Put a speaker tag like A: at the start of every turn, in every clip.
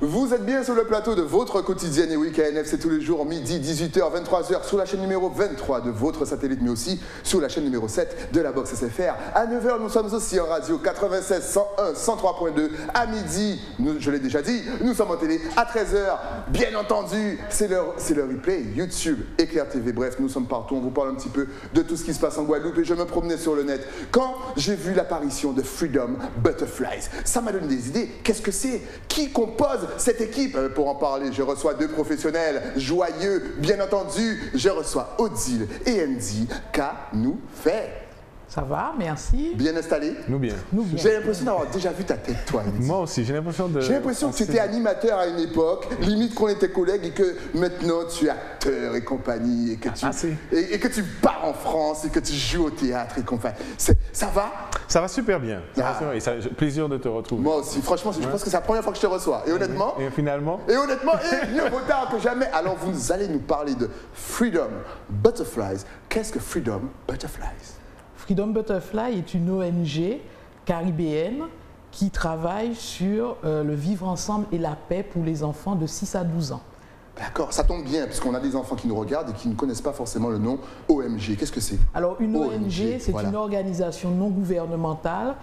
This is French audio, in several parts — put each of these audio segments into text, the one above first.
A: Vous êtes bien sur le plateau de votre quotidienne et week-end c'est tous les jours, midi, 18h, 23h, sur la chaîne numéro 23 de votre satellite, mais aussi sur la chaîne numéro 7 de la Box SFR. À 9h, nous sommes aussi en radio 96, 101, 103.2. À midi, je l'ai déjà dit, nous sommes en télé. À 13h, bien entendu, c'est leur replay, YouTube, Éclair TV. Bref, nous sommes partout. On vous parle un petit peu de tout ce qui se passe en Guadeloupe et je me promenais sur le net. Quand j'ai vu l'apparition de Freedom Butterflies, ça m'a donné des idées. Qu'est-ce que c'est? Qui compose cette équipe? Pour en parler, je reçois deux professionnels joyeux, bien entendu. Je reçois Odile et Andy. Qu'a nous fait?
B: Ça va, merci.
A: Bien installé?
C: Nous bien.
A: J'ai l'impression d'avoir déjà vu ta tête, toi, Andy.
C: Moi aussi, j'ai l'impression de...
A: J'ai l'impression que tu étais animateur à une époque, limite qu'on était collègues et que maintenant tu es acteur et compagnie et que tu pars en France et que tu joues au théâtre et compagnie. Ça va?
C: Ça va super bien. Plaisir de te retrouver.
A: Moi aussi, franchement, je pense que c'est la première fois que je te reçois. Et honnêtement...
C: Et finalement,
A: mieux vaut tard que jamais. Alors vous allez nous parler de Freedom Butterflies. Qu'est-ce que Freedom Butterflies?
B: Freedom Butterfly est une ONG caribéenne qui travaille sur le vivre ensemble et la paix pour les enfants de 6 à 12 ans.
A: D'accord, ça tombe bien, puisqu'on a des enfants qui nous regardent et qui ne connaissent pas forcément le nom OMG. Qu'est-ce que c'est?
B: Alors, une ONG, c'est une organisation non gouvernementale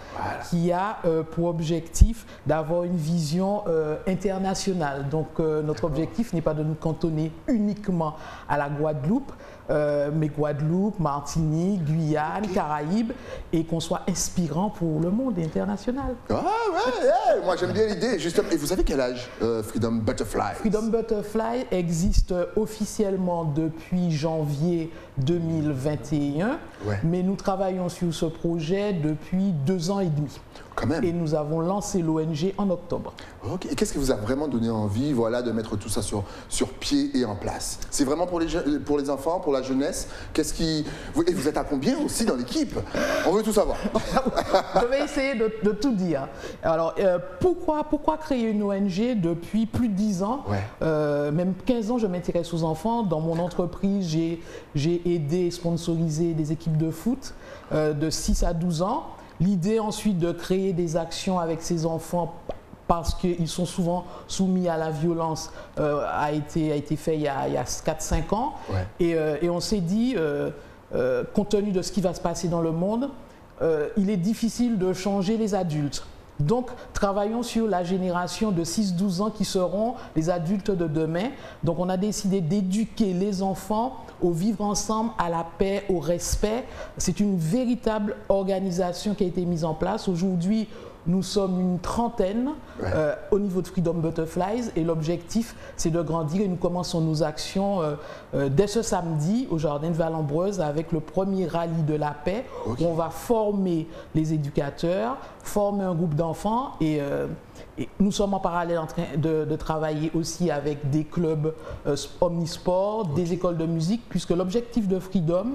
B: qui a pour objectif d'avoir une vision internationale. Donc, notre objectif n'est pas de nous cantonner uniquement à la Guadeloupe, mais Guadeloupe, Martinique, Guyane, Caraïbes, et qu'on soit inspirant pour le monde international.
A: Ah ouais, moi j'aime bien l'idée. Justement. Et vous avez quel âge, Freedom Butterfly?
B: Freedom Butterfly existe officiellement depuis janvier 2021, mais nous travaillons sur ce projet depuis 2 ans et demi.
A: Quand même.
B: Et nous avons lancé l'ONG en octobre.
A: Ok. Et qu'est-ce qui vous a vraiment donné envie, de mettre tout ça sur pied et en place? C'est vraiment pour les enfants, pour la jeunesse? Et vous êtes à combien aussi dans l'équipe? On veut tout savoir.
B: Je vais essayer de tout dire. Alors, pourquoi créer une ONG? Depuis plus de 10 ans, même 15 ans, je m'intéresse aux enfants. Dans mon entreprise, j'ai aidé et sponsorisé des équipes de foot de 6 à 12 ans. L'idée ensuite de créer des actions avec ces enfants parce qu'ils sont souvent soumis à la violence a été fait il y a 4-5 ans. Et on s'est dit, compte tenu de ce qui va se passer dans le monde, il est difficile de changer les adultes. Donc, travaillons sur la génération de 6-12 ans qui seront les adultes de demain. Donc, on a décidé d'éduquer les enfants au vivre ensemble, à la paix, au respect. C'est une véritable organisation qui a été mise en place. Aujourd'hui, nous sommes une trentaine au niveau de Freedom Butterflies et l'objectif, c'est de grandir et nous commençons nos actions dès ce samedi au Jardin de Valambreuse avec le premier rallye de la paix où on va former les éducateurs, former un groupe d'enfants et nous sommes en parallèle en train de travailler aussi avec des clubs omnisports, des écoles de musique puisque l'objectif de Freedom,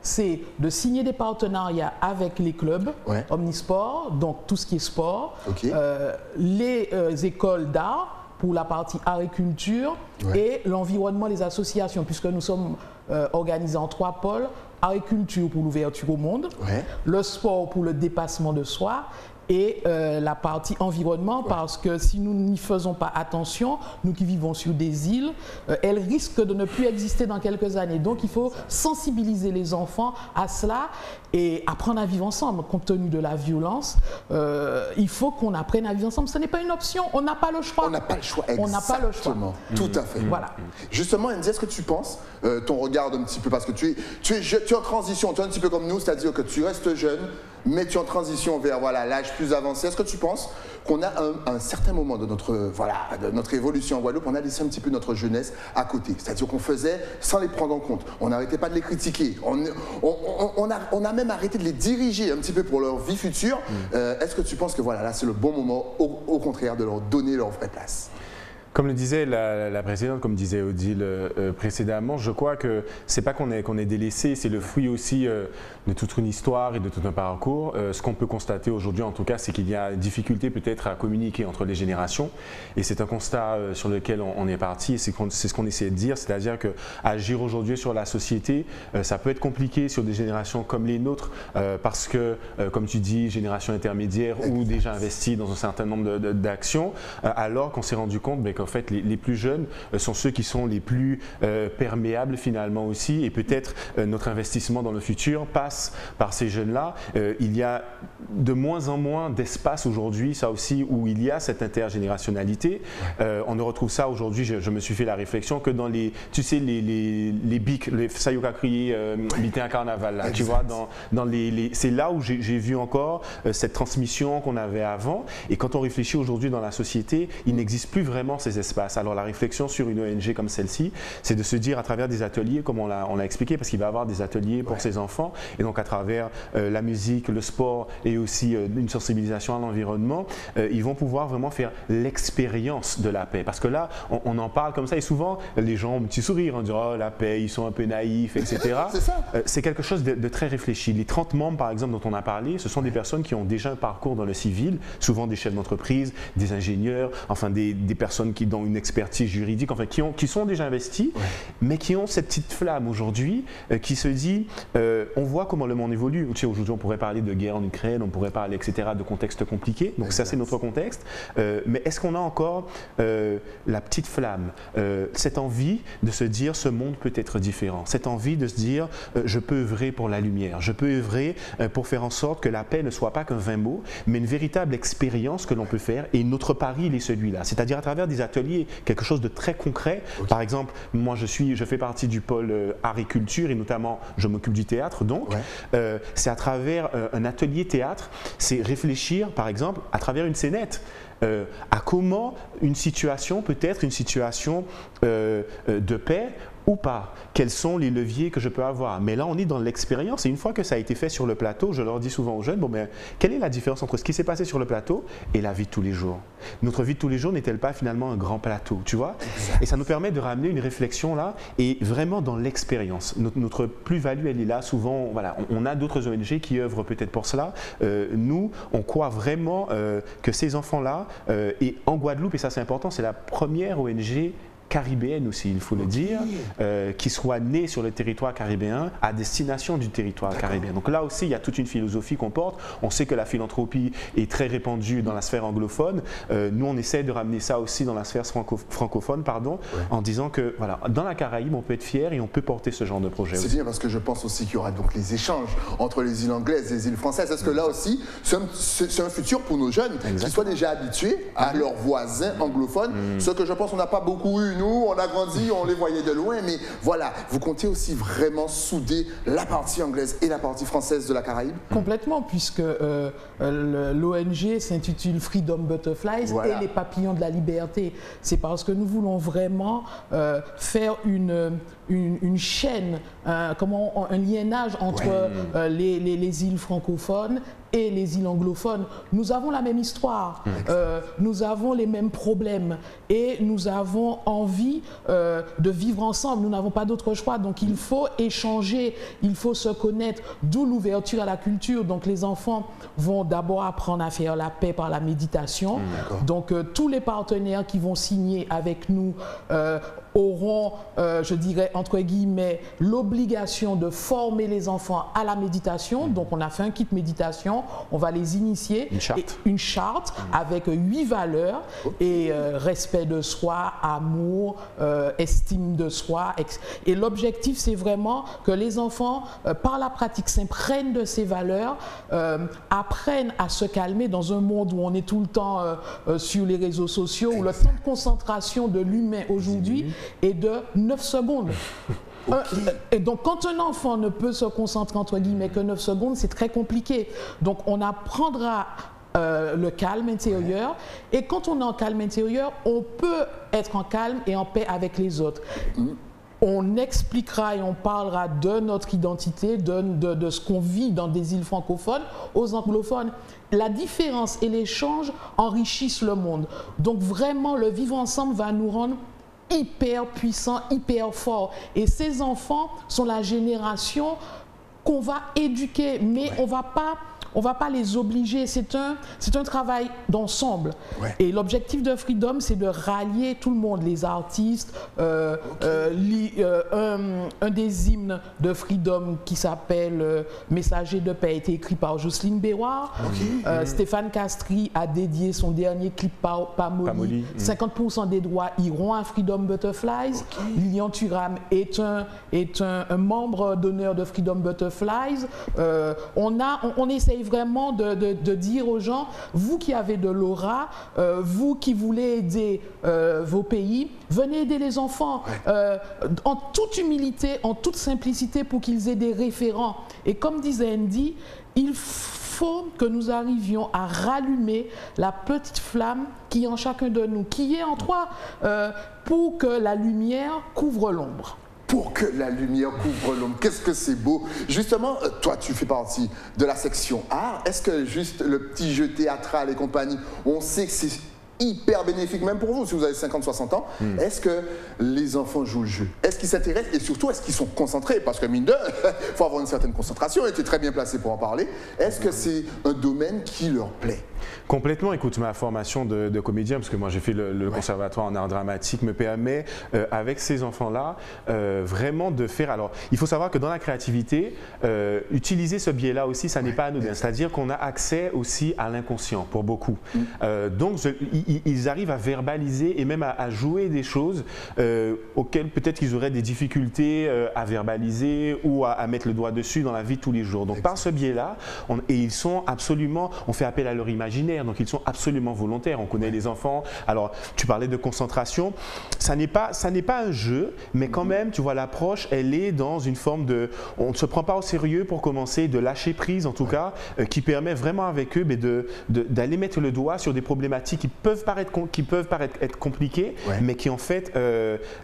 B: c'est de signer des partenariats avec les clubs omnisports, donc tout ce qui est sport, les écoles d'art pour la partie art et culture et l'environnement, les associations, puisque nous sommes organisés en 3 pôles, art et culture pour l'ouverture au monde, le sport pour le dépassement de soi et la partie environnement parce que si nous n'y faisons pas attention, nous qui vivons sur des îles, elles risquent de ne plus exister dans quelques années. Donc il faut sensibiliser les enfants à cela et apprendre à vivre ensemble. Compte tenu de la violence, il faut qu'on apprenne à vivre ensemble. Ce n'est pas une option, on n'a pas le choix.
A: On n'a pas le choix, exactement.
B: On n'a pas le choix.
A: Tout à fait.
B: Voilà.
A: Justement, Andy, est-ce que tu penses, ton regard un petit peu, parce que tu es en transition, tu es un petit peu comme nous, c'est-à-dire que tu restes jeune, mais tu es en transition vers l'âge plus avancé. Est-ce que tu penses qu'on a un certain moment de notre évolution en Guadeloupe, on a laissé un petit peu notre jeunesse à côté? C'est-à-dire qu'on faisait sans les prendre en compte. On n'arrêtait pas de les critiquer. On a même arrêté de les diriger un petit peu pour leur vie future. Est-ce que tu penses que là, c'est le bon moment, au contraire, de leur donner leur vraie place?
C: Comme le disait la précédente, comme disait Odile précédemment, je crois que c'est pas qu'on est délaissé, c'est le fruit aussi de toute une histoire et de tout un parcours. Ce qu'on peut constater aujourd'hui, en tout cas, c'est qu'il y a une difficulté peut-être à communiquer entre les générations. Et c'est un constat sur lequel on est parti. Et c'est ce qu'on essaie de dire, c'est-à-dire que agir aujourd'hui sur la société, ça peut être compliqué sur des générations comme les nôtres, parce que, comme tu dis, génération intermédiaire ou déjà investie dans un certain nombre d'actions, alors qu'on s'est rendu compte qu'en fait, les plus jeunes sont ceux qui sont les plus perméables finalement aussi, et peut-être notre investissement dans le futur passe par ces jeunes-là. Il y a de moins en moins d'espace aujourd'hui, ça aussi, où il y a cette intergénérationnalité. On ne retrouve ça aujourd'hui, je me suis fait la réflexion, que dans les, tu sais, les bics, les Sayuka crié, Bité un carnaval, là, tu vois, c'est là où j'ai vu encore cette transmission qu'on avait avant. Et quand on réfléchit aujourd'hui dans la société, il n'existe plus vraiment ces espaces. Alors la réflexion sur une ONG comme celle-ci, c'est de se dire à travers des ateliers, comme on l'a expliqué, parce qu'il va y avoir des ateliers pour ces enfants, et donc à travers la musique, le sport et aussi une sensibilisation à l'environnement, ils vont pouvoir vraiment faire l'expérience de la paix. Parce que là, on en parle comme ça, et souvent les gens ont un petit sourire en disant oh, la paix, ils sont un peu naïfs, etc. C'est quelque chose de très réfléchi. Les 30 membres, par exemple, dont on a parlé, ce sont des personnes qui ont déjà un parcours dans le civil, souvent des chefs d'entreprise, des ingénieurs, enfin des personnes qui ont une expertise juridique, enfin qui sont déjà investis, mais qui ont cette petite flamme aujourd'hui qui se dit, on voit comment le monde évolue. Tu sais, aujourd'hui, on pourrait parler de guerre en Ukraine, on pourrait parler, etc., de contextes compliqués. Donc ça, c'est notre contexte. Mais est-ce qu'on a encore la petite flamme, cette envie de se dire, ce monde peut être différent, cette envie de se dire, je peux œuvrer pour la lumière, je peux œuvrer pour faire en sorte que la paix ne soit pas qu'un vain mot, mais une véritable expérience que l'on peut faire. Et notre pari, il est celui-là. C'est-à-dire à travers des ateliers, quelque chose de très concret. Par exemple, moi, je fais partie du pôle agriculture et notamment, je m'occupe du théâtre. Donc, c'est à travers un atelier théâtre, c'est réfléchir, par exemple, à travers une scénette. À comment une situation peut être une situation de paix ou pas. Quels sont les leviers que je peux avoir? Mais là, on est dans l'expérience. Et une fois que ça a été fait sur le plateau, je leur dis souvent aux jeunes, bon, ben, quelle est la différence entre ce qui s'est passé sur le plateau et la vie de tous les jours? Notre vie de tous les jours n'est-elle pas finalement un grand plateau, tu vois? Et ça nous permet de ramener une réflexion là, et vraiment dans l'expérience. Notre plus-value, elle est là. Souvent, voilà, on a d'autres ONG qui œuvrent peut-être pour cela. Nous, on croit vraiment que ces enfants-là, et en Guadeloupe, et ça c'est important, c'est la première ONG caribéenne aussi, il faut le dire, qui soit née sur le territoire caribéen à destination du territoire caribéen. Donc là aussi, il y a toute une philosophie qu'on porte. On sait que la philanthropie est très répandue dans la sphère anglophone. Nous, on essaie de ramener ça aussi dans la sphère francophone, en disant que voilà, dans la Caraïbe, on peut être fier et on peut porter ce genre de projet.
A: C'est bien parce que je pense aussi qu'il y aura donc les échanges entre les îles anglaises et les îles françaises. Est-ce que là aussi, c'est un futur pour nos jeunes qui soient déjà habitués à leurs voisins anglophones, ce que je pense qu'on n'a pas beaucoup eu. Nous, on a grandi, on les voyait de loin, mais voilà, vous comptez aussi vraiment souder la partie anglaise et la partie française de la Caraïbe?
B: Complètement, puisque l'ONG s'intitule Freedom Butterflies et les papillons de la liberté. C'est parce que nous voulons vraiment faire une chaîne, un liénage entre les îles francophones et les îles anglophones. Nous avons la même histoire, nous avons les mêmes problèmes et nous avons envie de vivre ensemble. Nous n'avons pas d'autre choix, donc il faut échanger, il faut se connaître, d'où l'ouverture à la culture. Donc les enfants vont d'abord apprendre à faire la paix par la méditation. Donc tous les partenaires qui vont signer avec nous auront, je dirais, entre guillemets, l'obligation de former les enfants à la méditation. Donc, on a fait un kit méditation, on va les initier. Une charte avec 8 valeurs, et respect de soi, amour, estime de soi. Et l'objectif, c'est vraiment que les enfants, par la pratique, s'imprègnent de ces valeurs, apprennent à se calmer dans un monde où on est tout le temps sur les réseaux sociaux, où le temps de concentration de l'humain aujourd'hui est de 9 secondes. Et donc, quand un enfant ne peut se concentrer, entre guillemets, que 9 secondes, c'est très compliqué. Donc, on apprendra le calme intérieur. Et quand on est en calme intérieur, on peut être en calme et en paix avec les autres. on expliquera et on parlera de notre identité, de ce qu'on vit dans des îles francophones aux anglophones. La différence et l'échange enrichissent le monde. Donc vraiment, le vivre ensemble va nous rendre hyper puissants, hyper forts. Et ces enfants sont la génération qu'on va éduquer, mais on va pas les obliger. C'est un travail d'ensemble. Ouais. Et l'objectif de Freedom, c'est de rallier tout le monde, les artistes. Un des hymnes de Freedom qui s'appelle Messager de paix a été écrit par Jocelyne Béroir. Stéphane Castries a dédié son dernier clip Pamoli. 50% des droits iront à Freedom Butterflies. Lilian Thuram est un membre d'honneur de Freedom Butterflies. On essaye vraiment de dire aux gens, vous qui avez de l'aura, vous qui voulez aider vos pays, venez aider les enfants en toute humilité, en toute simplicité pour qu'ils aient des référents. Et comme disait Andy, il faut que nous arrivions à rallumer la petite flamme qui est en chacun de nous, qui est en toi, pour que la lumière couvre l'ombre.
A: Pour que la lumière couvre l'ombre. Qu'est-ce que c'est beau. Justement, toi, tu fais partie de la section art. Est-ce que juste le petit jeu théâtral et compagnie, on sait que c'est hyper bénéfique, même pour vous, si vous avez 50-60 ans. Est-ce que les enfants jouent le jeu? Est-ce qu'ils s'intéressent? Et surtout, est-ce qu'ils sont concentrés? Parce que mine de, il faut avoir une certaine concentration, et tu es très bien placé pour en parler. Est-ce que c'est un domaine qui leur plaît?
C: Complètement. Écoute, ma formation de comédien, parce que moi j'ai fait le conservatoire en art dramatique, me permet, avec ces enfants-là, vraiment de faire... Alors, il faut savoir que dans la créativité, utiliser ce biais-là aussi, ça n'est pas anodin. C'est-à-dire qu'on a accès aussi à l'inconscient, pour beaucoup. Donc, ils arrivent à verbaliser et même à jouer des choses auxquelles peut-être ils auraient des difficultés à verbaliser ou à mettre le doigt dessus dans la vie de tous les jours. Donc, par ce biais-là, et ils sont absolument... On fait appel à leur imaginaire, donc ils sont absolument volontaires. On connaît les enfants. Alors, tu parlais de concentration. Ça n'est pas un jeu, mais quand même, tu vois, l'approche, elle est dans une forme de... On ne se prend pas au sérieux pour commencer, de lâcher prise, en tout cas, qui permet vraiment avec eux d'aller mettre le doigt sur des problématiques qui peuvent paraître être compliquées, mais qui, en fait,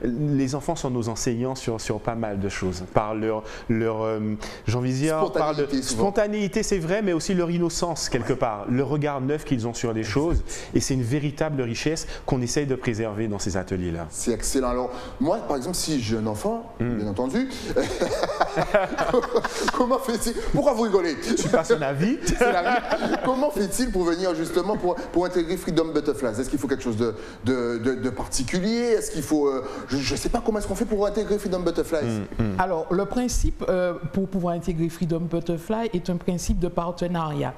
C: les enfants sont nos enseignants sur pas mal de choses. Par leur j'ai envie de dire, par spontanéité, c'est vrai, mais aussi leur innocence, quelque part. Le regard neuf qu'ils ont sur les choses, et c'est une véritable richesse qu'on essaye de préserver dans ces ateliers-là.
A: C'est excellent. Alors, moi, par exemple, si j'ai un enfant, bien entendu, comment fait-il... Pourquoi vous rigolez?
C: Tu passes un avis.
A: Comment fait-il pour venir justement pour intégrer Freedom Butterflies? Est-ce qu'il faut quelque chose de particulier? Est-ce qu'il faut... je ne sais pas comment est-ce qu'on fait pour intégrer Freedom Butterflies.
B: Alors, le principe pour pouvoir intégrer Freedom Butterfly est un principe de partenariat.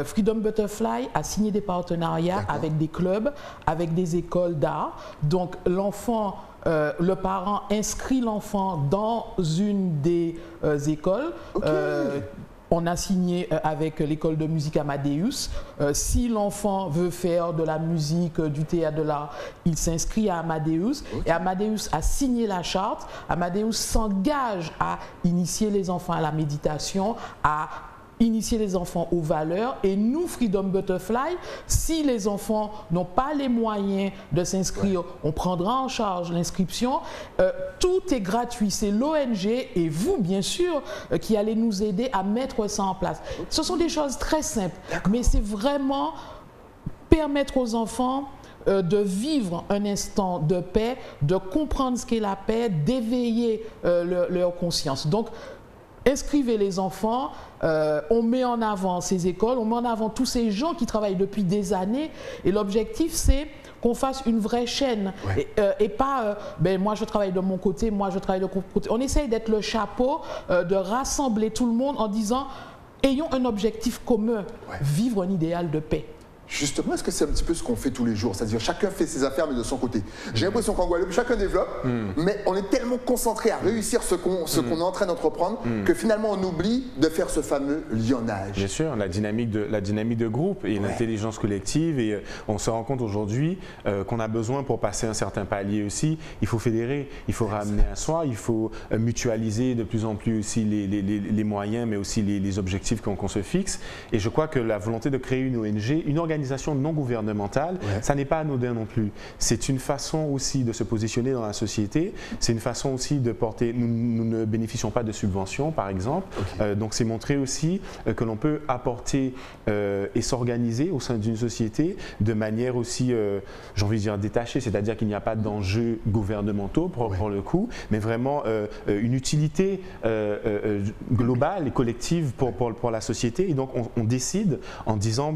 B: Freedom Butterfly a signé des partenariats avec des clubs, avec des écoles d'art. Donc l'enfant, le parent inscrit l'enfant dans une des écoles. On a signé avec l'école de musique Amadeus. Si l'enfant veut faire de la musique, du théâtre, de l'art, il s'inscrit à Amadeus. Et Amadeus a signé la charte. Amadeus s'engage à initier les enfants à la méditation, à initier les enfants aux valeurs. Et nous, Freedom Butterfly, si les enfants n'ont pas les moyens de s'inscrire, on prendra en charge l'inscription. Tout est gratuit. C'est l'ONG et vous, bien sûr, qui allez nous aider à mettre ça en place. Ce sont des choses très simples, mais c'est vraiment permettre aux enfants de vivre un instant de paix, de comprendre ce qu'est la paix, d'éveiller leur conscience. Donc, inscrivez les enfants, on met en avant ces écoles, on met en avant tous ces gens qui travaillent depuis des années, et l'objectif c'est qu'on fasse une vraie chaîne et pas moi je travaille de mon côté, moi je travaille de mon côté. On essaye d'être le chapeau, de rassembler tout le monde en disant ayons un objectif commun, vivre un idéal de paix.
A: Justement, est-ce que c'est un petit peu ce qu'on fait tous les jours? C'est-à-dire chacun fait ses affaires, mais de son côté. J'ai l'impression qu'en Guadeloupe, chacun développe, mais on est tellement concentré à réussir ce qu'on est en train d'entreprendre que finalement on oublie de faire ce fameux lionnage.
C: Bien sûr, la dynamique de groupe et l'intelligence collective. Et on se rend compte aujourd'hui qu'on a besoin, pour passer un certain palier aussi, il faut fédérer, il faut ramener à soi, il faut mutualiser de plus en plus aussi les moyens, mais aussi les objectifs qu'on se fixe. Et je crois que la volonté de créer une ONG, une organisation organisation non gouvernementale, ça n'est pas anodin non plus. C'est une façon aussi de se positionner dans la société, c'est une façon aussi de porter, nous ne bénéficions pas de subventions par exemple, donc c'est montrer aussi que l'on peut apporter et s'organiser au sein d'une société de manière aussi, j'ai envie de dire détachée, c'est-à-dire qu'il n'y a pas d'enjeux gouvernementaux pour le coup, mais vraiment une utilité globale et collective pour la société. Et donc on décide en disant,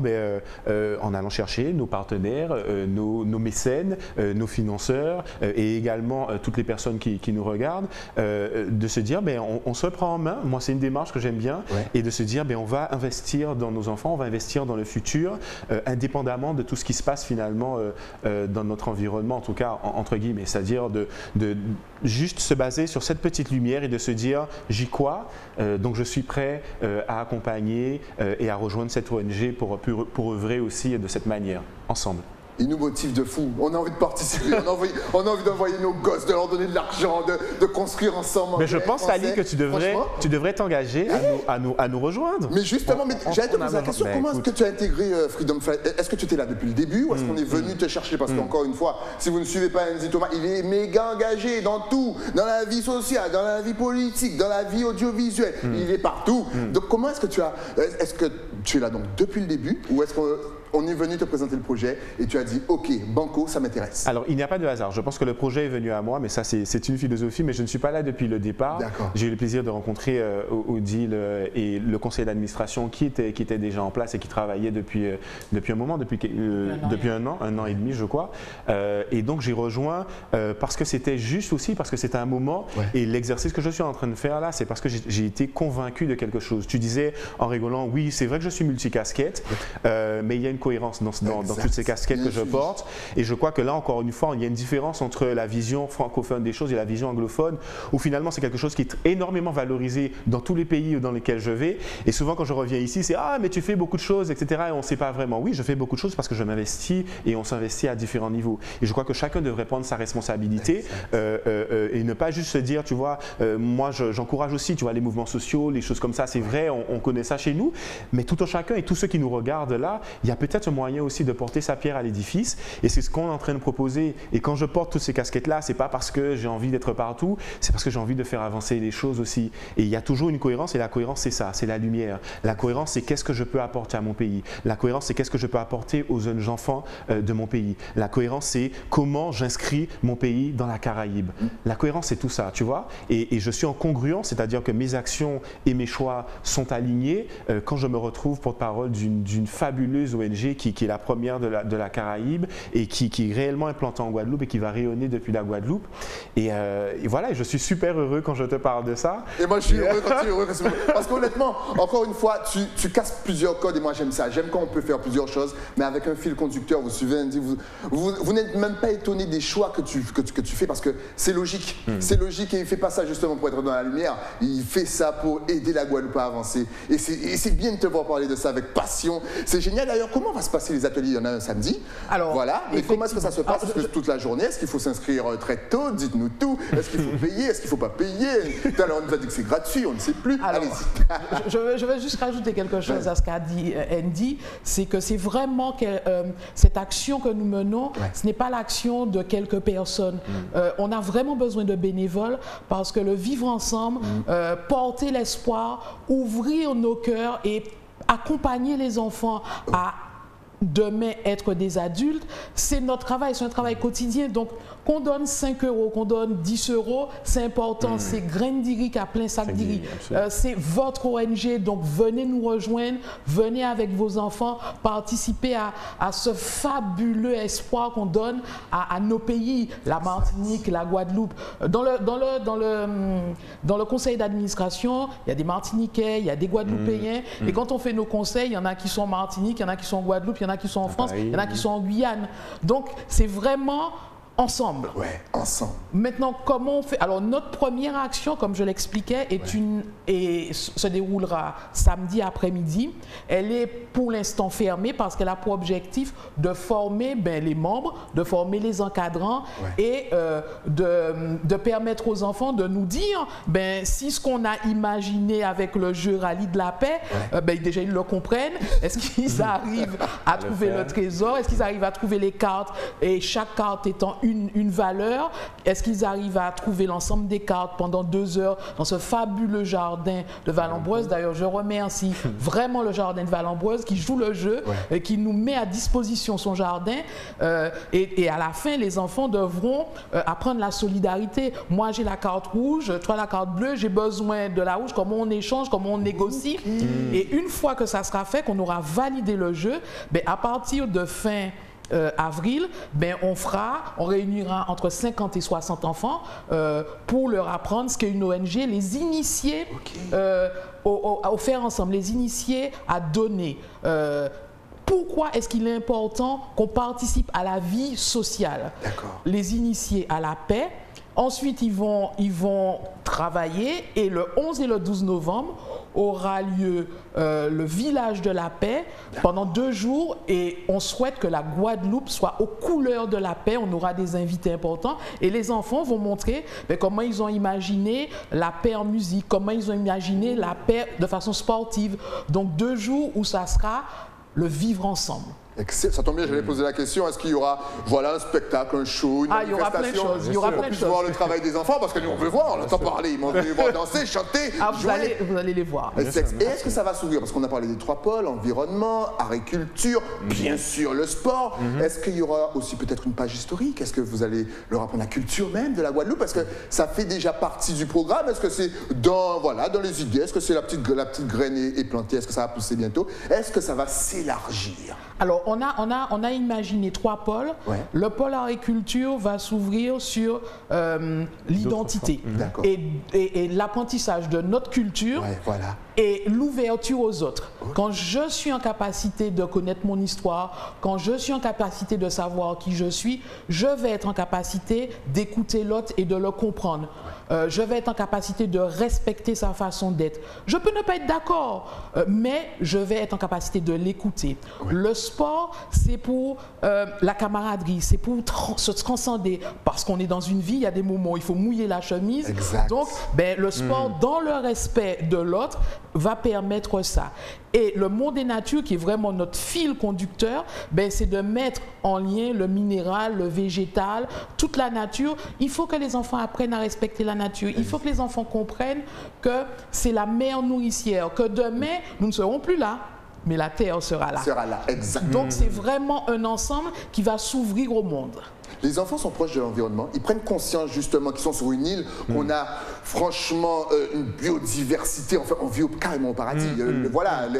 C: en allant chercher nos partenaires, nos mécènes, nos financeurs et également toutes les personnes qui nous regardent, de se dire on se prend en main. Moi c'est une démarche que j'aime bien, et de se dire on va investir dans nos enfants, on va investir dans le futur, indépendamment de tout ce qui se passe finalement dans notre environnement, en tout cas entre guillemets, c'est-à-dire de juste se baser sur cette petite lumière et de se dire j'y crois, donc je suis prêt à accompagner et à rejoindre cette ONG pour œuvrer aussi de cette manière, ensemble.
A: Il nous motive de fou, on a envie de participer, on a envie d'envoyer nos gosses, de leur donner de l'argent, de construire ensemble.
C: Mais je pense, Ali, que tu devrais t'engager à nous rejoindre.
A: Mais justement, j'allais te poser la question, comment est-ce que tu as intégré Freedom Fly? Est-ce que tu étais là depuis le début ou est-ce qu'on est venu te chercher? Parce qu'encore une fois, si vous ne suivez pas Andy Thomas, il est méga engagé dans tout, dans la vie sociale, dans la vie politique, dans la vie audiovisuelle, il est partout. Donc comment est-ce que est-ce que tu es là donc depuis le début ou est-ce qu'on est venu te présenter le projet et tu as dit ok, banco, ça m'intéresse?
C: Alors il n'y a pas de hasard, je pense que le projet est venu à moi, mais ça c'est une philosophie, mais je ne suis pas là depuis le départ. J'ai eu le plaisir de rencontrer Odile et le conseil d'administration qui était déjà en place et qui travaillait depuis un moment, depuis un an et demi je crois, et donc j'ai rejoint parce que c'était juste aussi, parce que c'était un moment, et l'exercice que je suis en train de faire là, c'est parce que j'ai été convaincu de quelque chose. Tu disais en rigolant, oui c'est vrai que je suis multicasquette, mais il y a une cohérence dans toutes ces casquettes que je porte, et je crois que là encore une fois il y a une différence entre la vision francophone des choses et la vision anglophone, où finalement c'est quelque chose qui est énormément valorisé dans tous les pays dans lesquels je vais, et souvent quand je reviens ici c'est mais tu fais beaucoup de choses etc, et on ne sait pas vraiment. Oui, je fais beaucoup de choses parce que je m'investis et on s'investit à différents niveaux, et je crois que chacun devrait prendre sa responsabilité et ne pas juste se dire tu vois, moi j'encourage aussi tu vois les mouvements sociaux, les choses comme ça, c'est vrai, on connaît ça chez nous, mais tout un chacun et tous ceux qui nous regardent là, il y a peut-être un moyen aussi de porter sa pierre à l'édifice, et c'est ce qu'on est en train de proposer. Et quand je porte toutes ces casquettes là, c'est pas parce que j'ai envie d'être partout, c'est parce que j'ai envie de faire avancer les choses aussi, et il y a toujours une cohérence, et la cohérence c'est ça, c'est la lumière. La cohérence c'est qu'est-ce que je peux apporter à mon pays, la cohérence c'est qu'est-ce que je peux apporter aux jeunes enfants de mon pays, la cohérence c'est comment j'inscris mon pays dans la Caraïbe. La cohérence c'est tout ça, tu vois, et je suis en congruence, c'est-à-dire que mes actions et mes choix sont alignés quand je me retrouve porte-parole d'une fabuleuse ONG qui est la première de la Caraïbe, et qui est réellement implantée en Guadeloupe et qui va rayonner depuis la Guadeloupe, et voilà, je suis super heureux quand je te parle de ça. Et moi je suis heureux quand tu es heureux,
A: parce qu'honnêtement, encore une fois, tu casses plusieurs codes, et moi j'aime ça, j'aime quand on peut faire plusieurs choses, mais avec un fil conducteur. Vous suivez Andy, vous n'êtes même pas étonné des choix que tu fais, parce que c'est logique, c'est logique, et il ne fait pas ça justement pour être dans la lumière, il fait ça pour aider la Guadeloupe à avancer, et c'est bien de te voir parler de ça avec passion, c'est génial. D'ailleurs, comment va se passer les ateliers? Il y en a un samedi, voilà, mais comment est-ce que ça se passe? Est-ce que toute la journée? Est-ce qu'il faut s'inscrire très tôt? Dites-nous tout. Est-ce qu'il faut payer? Est-ce qu'il ne faut pas payer? Tout à l'heure on nous a dit que c'est gratuit, on ne sait plus. Allez-y.
B: Je vais juste rajouter quelque chose à ce qu'a dit Andy, c'est que c'est vraiment cette action que nous menons, ce n'est pas l'action de quelques personnes. On a vraiment besoin de bénévoles, parce que le vivre ensemble, porter l'espoir, ouvrir nos cœurs et accompagner les enfants à demain être des adultes, c'est notre travail, c'est un travail quotidien. Donc qu'on donne 5 €, qu'on donne 10 €, c'est important, c'est grain d'iri à plein sac d'iri. C'est votre ONG, donc venez nous rejoindre, venez avec vos enfants, participer à ce fabuleux espoir qu'on donne à nos pays, la Martinique, la Guadeloupe. Dans le conseil d'administration, il y a des Martiniquais, il y a des Guadeloupéens, et quand on fait nos conseils, il y en a qui sont en Martinique, il y en a qui sont en Guadeloupe, il y en a qui sont en France, il y en a qui sont en Guyane. Donc c'est vraiment ensemble.
A: Ouais, ensemble.
B: Maintenant, comment on fait? Alors, notre première action, comme je l'expliquais, se déroulera samedi après-midi. Elle est pour l'instant fermée parce qu'elle a pour objectif de former les membres, de former les encadrants et de permettre aux enfants de nous dire si ce qu'on a imaginé avec le jeu Rallye de la paix, déjà ils le comprennent. Est-ce qu'ils arrivent à trouver le trésor? Est-ce qu'ils arrivent à trouver les cartes et chaque carte étant une valeur? Est-ce qu'ils arrivent à trouver l'ensemble des cartes pendant 2 heures dans ce fabuleux jardin de Valambreuse? D'ailleurs, je remercie vraiment le jardin de Valambreuse qui joue le jeu et qui nous met à disposition son jardin. Et à la fin, les enfants devront apprendre la solidarité. Moi, j'ai la carte rouge, toi la carte bleue, j'ai besoin de la rouge, comment on échange, comment on négocie. Et une fois que ça sera fait, qu'on aura validé le jeu, à partir de fin avril, on réunira entre 50 et 60 enfants pour leur apprendre ce qu'est une ONG, les initier au faire ensemble, les initier à donner. Pourquoi est-ce qu'il est important qu'on participe à la vie sociale? Les initier à la paix. Ensuite, ils vont travailler et le 11 et le 12 novembre aura lieu le village de la paix pendant 2 jours et on souhaite que la Guadeloupe soit aux couleurs de la paix. On aura des invités importants et les enfants vont montrer comment ils ont imaginé la paix en musique, comment ils ont imaginé la paix de façon sportive. Donc 2 jours où ça sera le vivre ensemble.
A: Ça tombe bien, j'allais poser la question, est-ce qu'il y aura un spectacle, un show, une manifestation?
B: Il y aura plein de choses. Il y aura plein de choses.
A: Voir le travail des enfants, parce que nous on veut voir, on entend parler, ils vont venir voir danser, chanter, jouer.
B: Vous allez les voir.
A: Et est-ce que ça va s'ouvrir? Parce qu'on a parlé des 3 pôles, environnement, agriculture, bien sûr le sport. Est-ce qu'il y aura aussi peut-être une page historique? Est-ce que vous allez leur apprendre la culture même de la Guadeloupe? Parce que ça fait déjà partie du programme. Est-ce que c'est dans les idées? Est-ce que c'est la petite graine est plantée? Est-ce que ça va pousser bientôt? Est-ce que ça va s'élargir?
B: Alors, on a imaginé 3 pôles. Le pôle agriculture va s'ouvrir sur l'identité et l'apprentissage de notre culture et l'ouverture aux autres. Quand je suis en capacité de connaître mon histoire, quand je suis en capacité de savoir qui je suis, je vais être en capacité d'écouter l'autre et de le comprendre. Je vais être en capacité de respecter sa façon d'être. Je peux ne pas être d'accord, mais je vais être en capacité de l'écouter. Le sport, c'est pour la camaraderie, c'est pour se transcender. Parce qu'on est dans une vie, il y a des moments où il faut mouiller la chemise. Donc, le sport, dans le respect de l'autre, va permettre ça. Et le monde des natures, qui est vraiment notre fil conducteur, c'est de mettre en lien le minéral, le végétal, toute la nature. Il faut que les enfants apprennent à respecter la nature. Il faut que les enfants comprennent que c'est la mère nourricière, que demain, nous ne serons plus là, mais la terre sera là.
A: Exactement.
B: Donc, c'est vraiment un ensemble qui va s'ouvrir au monde.
A: Les enfants sont proches de l'environnement, ils prennent conscience justement qu'ils sont sur une île, qu'on a franchement une biodiversité, enfin on vit carrément au paradis.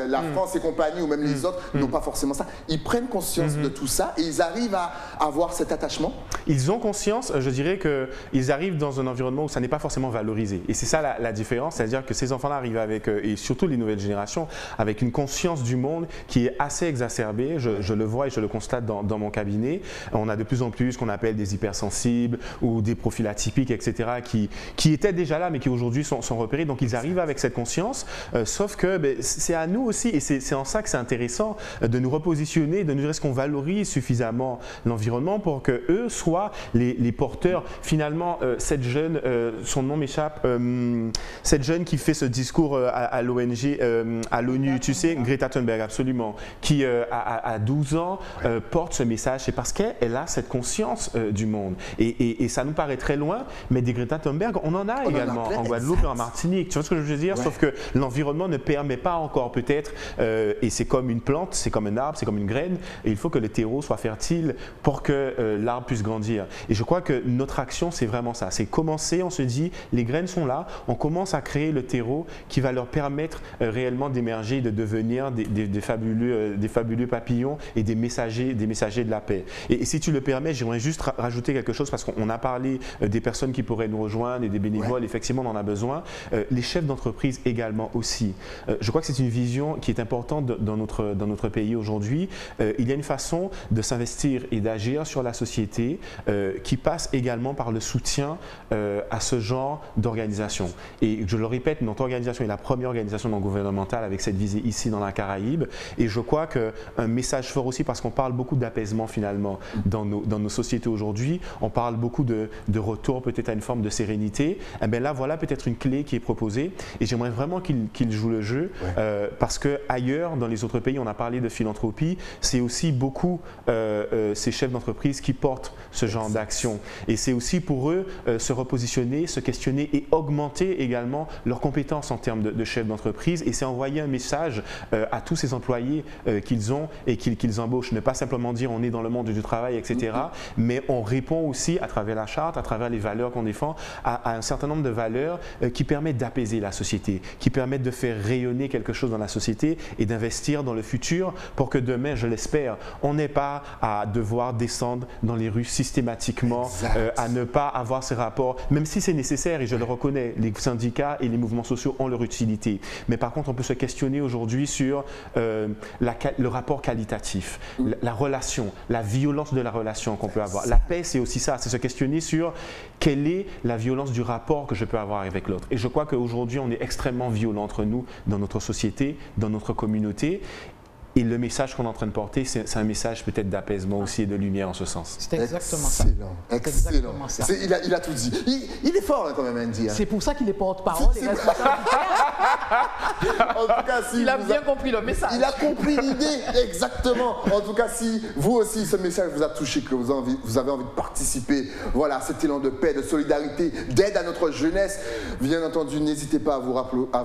A: La France et compagnie ou même les autres n'ont pas forcément ça. Ils prennent conscience de tout ça et ils arrivent à avoir cet attachement.
C: Ils ont conscience, je dirais qu'ils arrivent dans un environnement où ça n'est pas forcément valorisé. Et c'est ça la différence, c'est-à-dire que ces enfants-là arrivent avec, et surtout les nouvelles générations, avec une conscience du monde qui est assez exacerbée. Je le vois et je le constate dans mon cabinet. On a de plus en plus ce qu'on appelle des hypersensibles ou des profils atypiques, etc., qui étaient déjà là, mais qui aujourd'hui sont repérés. Donc, ils arrivent avec cette conscience, sauf que c'est à nous aussi, et c'est en ça que c'est intéressant de nous repositionner, de nous dire est-ce qu'on valorise suffisamment l'environnement pour qu'eux soient les porteurs. Finalement, cette jeune, son nom m'échappe, cette jeune qui fait ce discours à l'ONG, à l'ONU, tu sais, Greta Thunberg, absolument, qui à 12 ans porte ce message, c'est parce qu'elle a cette conscience du monde. Et ça nous paraît très loin, mais des Greta Thunberg, on en a également en Guadeloupe et en Martinique. Tu vois ce que je veux dire? Sauf que l'environnement ne permet pas encore peut-être, et c'est comme une plante, c'est comme un arbre, c'est comme une graine, et il faut que le terreau soit fertile pour que l'arbre puisse grandir. Et je crois que notre action, c'est vraiment ça. C'est commencer, on se dit, les graines sont là, on commence à créer le terreau qui va leur permettre réellement d'émerger, de devenir des fabuleux papillons et des messagers de la paix. Et si tu le permets, j'aimerais juste rajouter quelque chose parce qu'on a parlé des personnes qui pourraient nous rejoindre et des bénévoles, effectivement, on en a besoin. Les chefs d'entreprise également aussi. Je crois que c'est une vision qui est importante dans notre pays aujourd'hui. Il y a une façon de s'investir et d'agir sur la société qui passe également par le soutien à ce genre d'organisation. Et je le répète, notre organisation est la première organisation non gouvernementale avec cette visée ici dans la Caraïbe. Et je crois qu'un message fort aussi, parce qu'on parle beaucoup d'apaisement finalement dans nos sociétés aujourd'hui, on parle beaucoup de retour peut-être à une forme de sérénité. Eh bien là, voilà peut-être une clé qui est proposée et j'aimerais vraiment qu'il joue le jeu parce qu'ailleurs, dans les autres pays, on a parlé de philanthropie, c'est aussi beaucoup ces chefs d'entreprise qui portent ce genre d'action. Et c'est aussi pour eux se repositionner, se questionner et augmenter également leurs compétences en termes de chefs d'entreprise. Et c'est envoyer un message à tous ces employés qu'ils ont et qu'ils embauchent. Ne pas simplement dire on est dans le monde du travail, etc. Mais on répond aussi à travers la charte, à travers les valeurs qu'on défend, à un certain nombre de valeurs qui permettent d'apaiser la société, qui permettent de faire rayonner quelque chose dans la société et d'investir dans le futur pour que demain, je l'espère, on n'ait pas à devoir descendre dans les rues systématiquement, à ne pas avoir ces rapports, même si c'est nécessaire et je le reconnais, les syndicats et les mouvements sociaux ont leur utilité. Mais par contre, on peut se questionner aujourd'hui sur le rapport qualitatif, la relation, la violence de la relation qu'on peut avoir. La paix, c'est aussi ça, c'est se questionner sur quelle est la violence du rapport que je peux avoir avec l'autre. Et je crois qu'aujourd'hui, on est extrêmement violent entre nous, dans notre société, dans notre communauté. Et le message qu'on est en train de porter, c'est un message peut-être d'apaisement aussi et de lumière en ce sens.
B: C'est exactement ça.
A: Excellent. Il a tout dit. Il est fort là, quand même, Andy.
B: C'est pour ça qu'il est porte-parole et responsable.
A: En tout cas, si
B: il a bien compris le message.
A: Il a compris l'idée, exactement. En tout cas, si vous aussi, ce message vous a touché, que vous avez envie de participer, voilà, à cet élan de paix, de solidarité, d'aide à notre jeunesse, bien entendu, n'hésitez pas à vous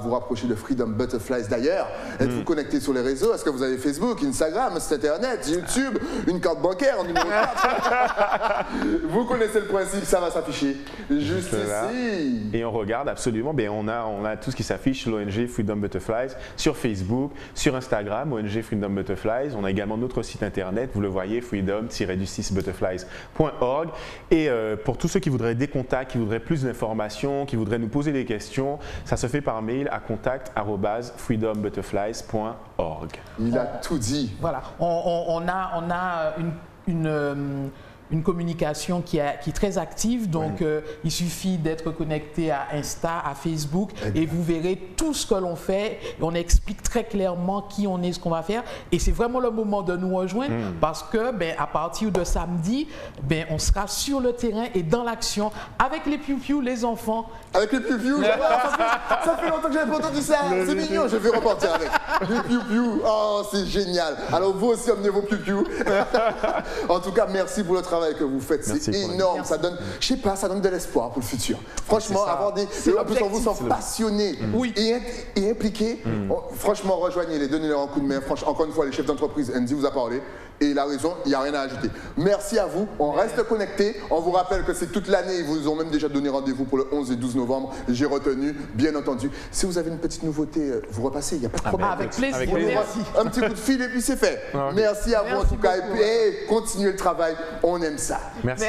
A: rapprocher de Freedom Butterflies. D'ailleurs, êtes-vous connecté sur les réseaux? Est-ce que vous avez Facebook, Instagram, site internet, YouTube, une carte bancaire en numéro 4? Vous connaissez le principe, ça va s'afficher juste ici.
C: Et on regarde absolument, on a tout ce qui s'affiche, l'ONG Freedom Butterflies, sur Facebook, sur Instagram, ONG Freedom Butterflies. On a également notre site internet, vous le voyez, freedom-butterflies.org. Et pour tous ceux qui voudraient des contacts, qui voudraient plus d'informations, qui voudraient nous poser des questions, ça se fait par mail à contact@freedombutterflies.org.
A: Il a tout dit.
B: Voilà, on a une communication qui est très active, donc il suffit d'être connecté à Insta, à Facebook, et vous verrez tout ce que l'on fait. On explique très clairement qui on est, ce qu'on va faire, et c'est vraiment le moment de nous rejoindre parce que à partir de samedi, on sera sur le terrain et dans l'action avec les piou-piou, les enfants.
A: Avec les piou-piou, ça fait longtemps que j'avais pas entendu ça. C'est mignon, je vais repartir avec. Les piou-piou, oh c'est génial. Alors vous aussi emmenez vos piou-piou. En tout cas, merci pour le travail que vous faites, c'est énorme. Ça donne, je sais pas, ça donne de l'espoir pour le futur. Franchement, avoir des... En plus, on vous sent passionnés et impliqués. Franchement, rejoignez-les, donnez-leur un coup de main. Franchement, encore une fois, les chefs d'entreprise, Andy vous a parlé. Et il a raison, il n'y a rien à ajouter. Merci à vous, on reste connectés. On vous rappelle que c'est toute l'année, ils vous ont même déjà donné rendez-vous pour le 11 et 12 novembre. J'ai retenu, bien entendu. Si vous avez une petite nouveauté, vous repassez, il n'y a pas de problème.
B: Avec plaisir,
A: merci. Un petit coup de fil et puis c'est fait. Merci à vous en tout cas. Et puis, continuez le travail, on aime ça.
C: Merci.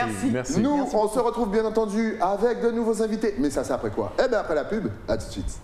A: Nous, on se retrouve bien entendu avec de nouveaux invités. Mais ça, c'est après quoi? Eh bien, après la pub, à tout de suite.